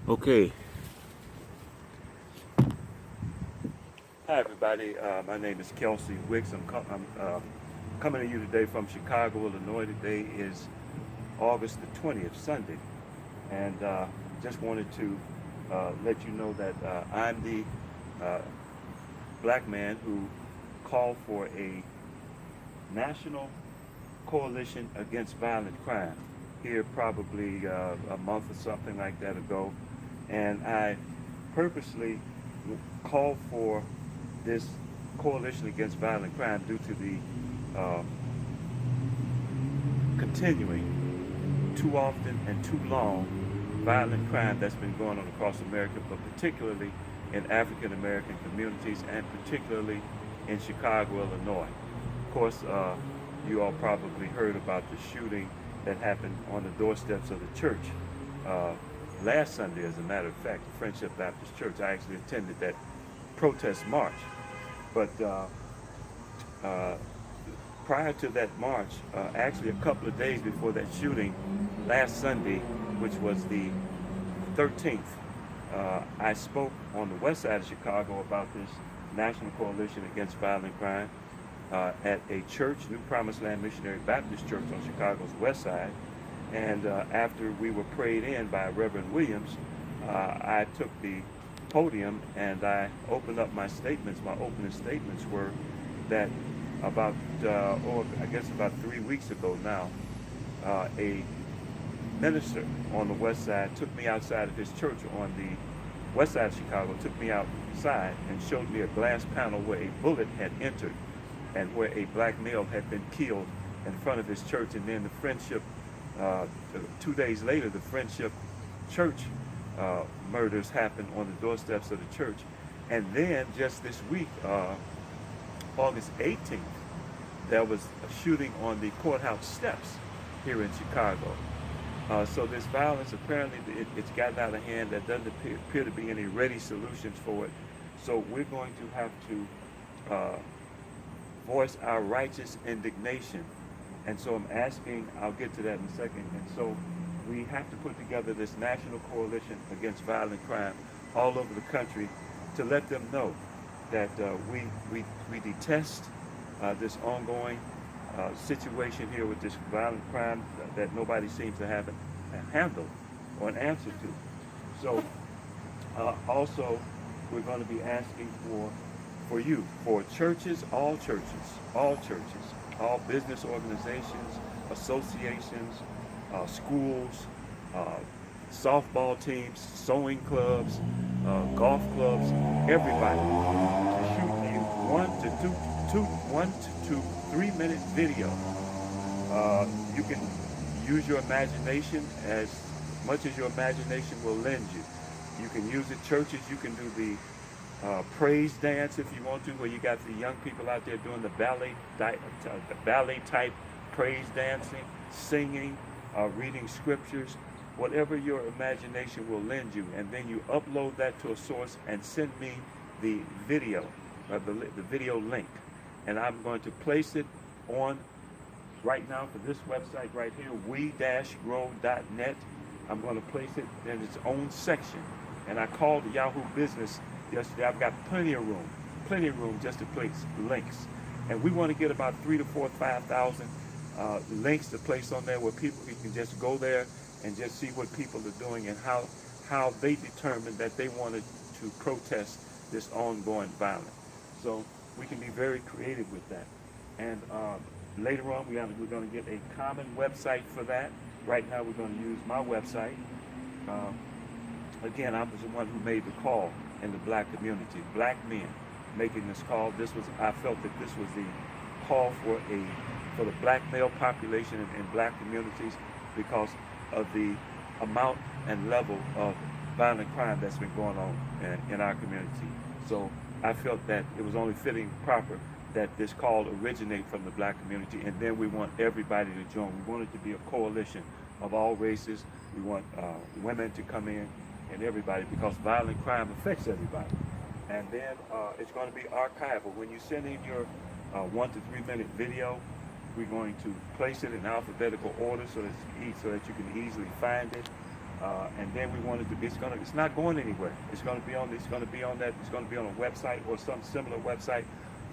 Okay. Hi, everybody. My name is Kelsey Wicks. I'm coming to you today from Chicago, Illinois. Today is August the 20th, Sunday. And just wanted to let you know that I'm the black man who called for a national coalition against violent crime here probably a month or something like that ago. And I purposely called for this coalition against violent crime due to the uh, continuing too often and too long violent crime that's been going on across America, but particularly in African American communities and particularly in Chicago, Illinois. Of course, you all probably heard about the shooting that happened on the doorsteps of the church uh, last Sunday, as a matter of fact, the Friendship Baptist Church. I actually attended that protest march. But uh, prior to that march, actually a couple of days before that shooting last Sunday, which was the 13th, I spoke on the west side of Chicago about this National Coalition Against Violent Crime at a church, New Promised Land Missionary Baptist Church on Chicago's west side. And after we were prayed in by Reverend Williams, I took the podium and I opened up my statements. My opening statements were that about 3 weeks ago now, a minister on the west side took me outside of his church on the west side of Chicago, took me outside and showed me a glass panel where a bullet had entered and where a black male had been killed in front of his church. And then the Friendship, 2 days later, the Friendship Church murders happened on the doorsteps of the church. And then just this week, August 18th, there was a shooting on the courthouse steps here in Chicago. So this violence, apparently it's gotten out of hand. There doesn't appear to be any ready solutions for it. So we're going to have to voice our righteous indignation. And so I'm asking, I'll get to that in a second. And so we have to put together this national coalition against violent crime all over the country to let them know that we detest this ongoing situation here with this violent crime that nobody seems to have a handle or an answer to. So also we're going to be asking for churches, all business organizations, associations, schools, softball teams, sewing clubs, golf clubs, everybody to shoot a 1 to 3 minute video. You can use your imagination as much as your imagination will lend you. You can use it, churches, you can do the praise dance if you want to, where you got the young people out there doing the ballet type praise dancing, singing, reading scriptures, whatever your imagination will lend you. And then you upload that to a source and send me the video, the video link. And I'm going to place it on right now for this website right here, we-grow.net. I'm going to place it in its own section. And I called Yahoo Business yesterday. I've got plenty of room just to place links. And we want to get about 3,000 to 5,000 links to place on there where people can just go there and just see what people are doing and how they determine that they wanted to protest this ongoing violence. So we can be very creative with that. And later on, we're going to get a common website for that. Right now, we're going to use my website. Again, I was the one who made the call in the black community, black men making this call. I felt that this was the call for the black male population in black communities because of the amount and level of violent crime that's been going on in our community. So I felt that it was only fitting proper that this call originate from the black community, and then we want everybody to join. We want it to be a coalition of all races. We want women to come in and everybody, because violent crime affects everybody. And then it's going to be archival. When you send in your 1 to 3 minute video, we're going to place it in alphabetical order so that you can easily find it. And then we wanted to. It's not going anywhere. It's going to be on. It's going to be on that. It's going to be on a website or some similar website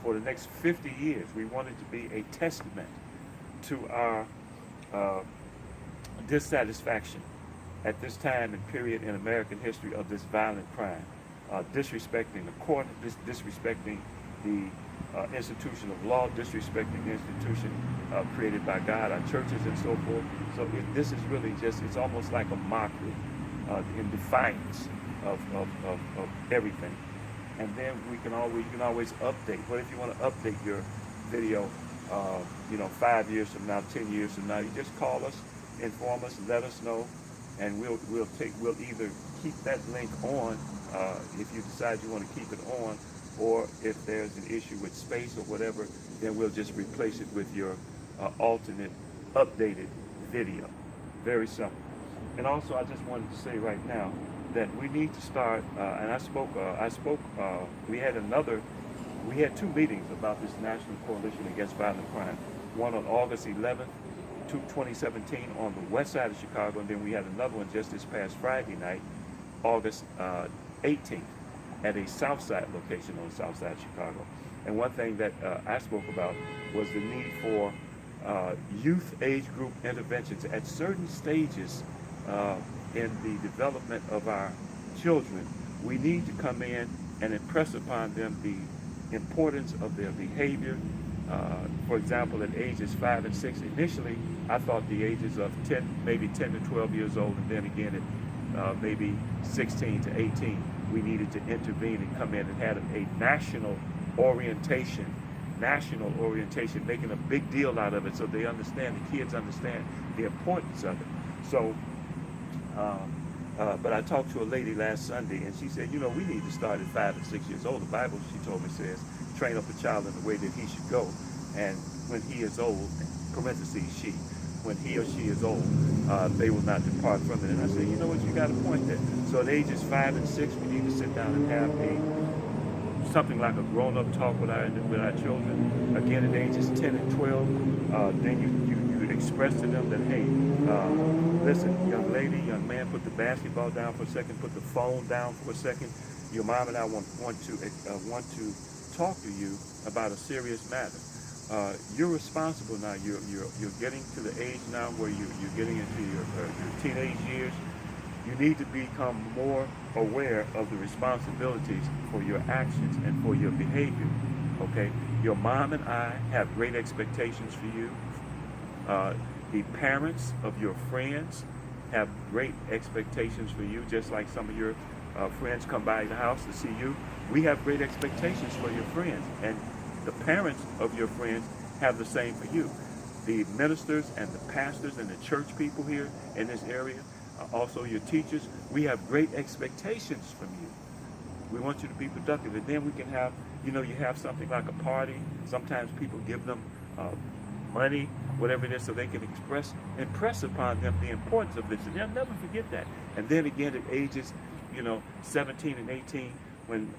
for the next 50 years. We want it to be a testament to our dissatisfaction at this time and period in American history of this violent crime, disrespecting the court, disrespecting the institution of law, disrespecting the institution created by God, our churches and so forth. So this is really just, it's almost like a mockery in defiance of everything. And then you can always update. What if you want to update your video, 5 years from now, 10 years from now? You just call us, inform us, let us know, and we'll either keep that link on if you decide you want to keep it on, or if there's an issue with space or whatever, then we'll just replace it with your alternate updated video. Very simple. And also, I just wanted to say right now that we need to start, and I spoke, we had 2 meetings about this National Coalition Against Violent Crime. One on August 11th, 2017 on the west side of Chicago, and then we had another one just this past Friday night, August 18th, at a south side location on the south side of Chicago. And one thing that I spoke about was the need for youth age group interventions at certain stages in the development of our children. We need to come in and impress upon them the importance of their behavior. For example, at ages 5 and 6, initially I thought the ages of 10 to 12 years old, and then again at maybe 16 to 18, we needed to intervene and come in and have a national orientation, making a big deal out of it so they understand, the kids understand the importance of it. So, but I talked to a lady last Sunday, and she said, we need to start at 5 and 6 years old. The Bible, she told me, says, train up a child in the way that he should go, and when he is old, parentheses, she, when he or she is old, they will not depart from it. And I said, you know what, you got a point there. So at ages 5 and 6, we need to sit down and have something like a grown-up talk with our children. Again, at ages 10 and 12, then you express to them that, hey, listen, young lady, young man, put the basketball down for a second, put the phone down for a second. Your mom and I want to talk to you about a serious matter. You're responsible now. You're getting to the age now where you're getting into your teenage years. You need to become more aware of the responsibilities for your actions and for your behavior. Okay? Your mom and I have great expectations for you. The parents of your friends have great expectations for you, just like some of your friends come by the house to see you. We have great expectations for your friends, and the parents of your friends have the same for you. The ministers and the pastors and the church people here in this area, also your teachers, we have great expectations from you. We want you to be productive, and then we can have, you have something like a party. Sometimes people give them money, whatever it is, so they can impress upon them the importance of this, and they'll never forget that. And then again at ages, 17 and 18, when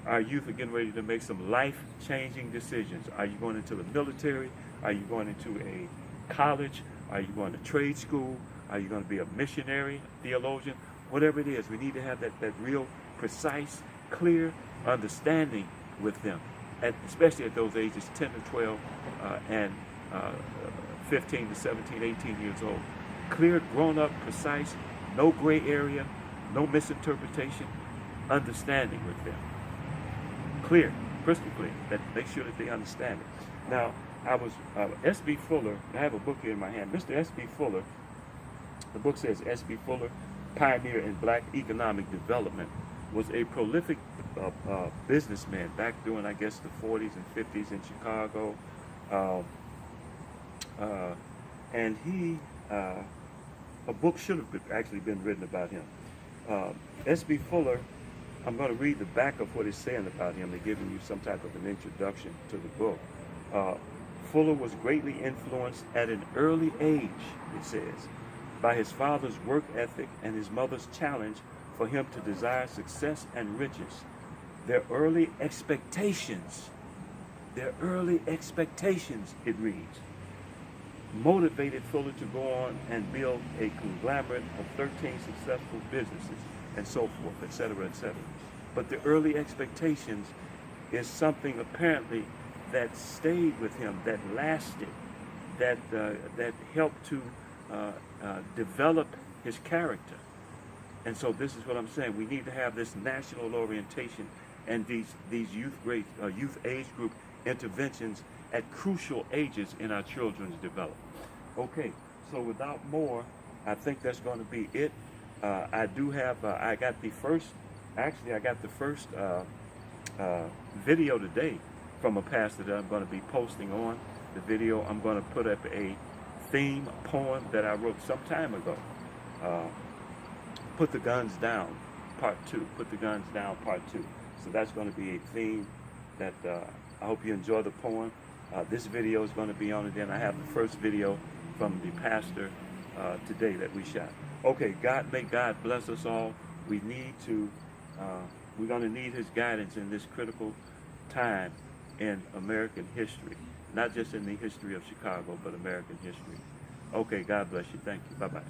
our youth are getting ready to make some life-changing decisions. Are you going into the military? Are you going into a college? Are you going to trade school? Are you going to be a missionary, theologian? Whatever it is, we need to have that real precise, clear understanding with them, especially at those ages 10 to 12 and 15 to 17, 18 years old. Clear, grown-up, precise, no gray area, no misinterpretation, understanding with them. Clear, crystal clear, that make sure that they understand it. Now, I was, S.B. Fuller, I have a book here in my hand. Mr. S.B. Fuller, the book says S.B. Fuller, Pioneer in Black Economic Development, was a prolific businessman back during, I guess, the 40s and 50s in Chicago. And he, a book should have actually been written about him. S.B. Fuller, I'm going to read the back of what it's saying about him. They're giving you some type of an introduction to the book. Fuller was greatly influenced at an early age, it says, by his father's work ethic and his mother's challenge for him to desire success and riches. Their early expectations, it reads, motivated Fuller to go on and build a conglomerate of 13 successful businesses and so forth, etc., etc. But the early expectations is something apparently that stayed with him, that lasted, that helped to develop his character. And so this is what I'm saying. We need to have this national orientation and these youth age group interventions at crucial ages in our children's development. Okay, so without more, I think that's going to be it. I do have, I got the first video today from a pastor that I'm going to be posting on the video. I'm going to put up a theme poem that I wrote some time ago. Put the Guns Down, Part 2. Put the Guns Down, Part 2. So that's going to be a theme that I hope you enjoy the poem. This video is going to be on it. Then I have the first video from the pastor today that we shot. Okay, may God bless us all. We need to, we're going to need his guidance in this critical time in American history. Not just in the history of Chicago, but American history. Okay, God bless you. Thank you. Bye-bye.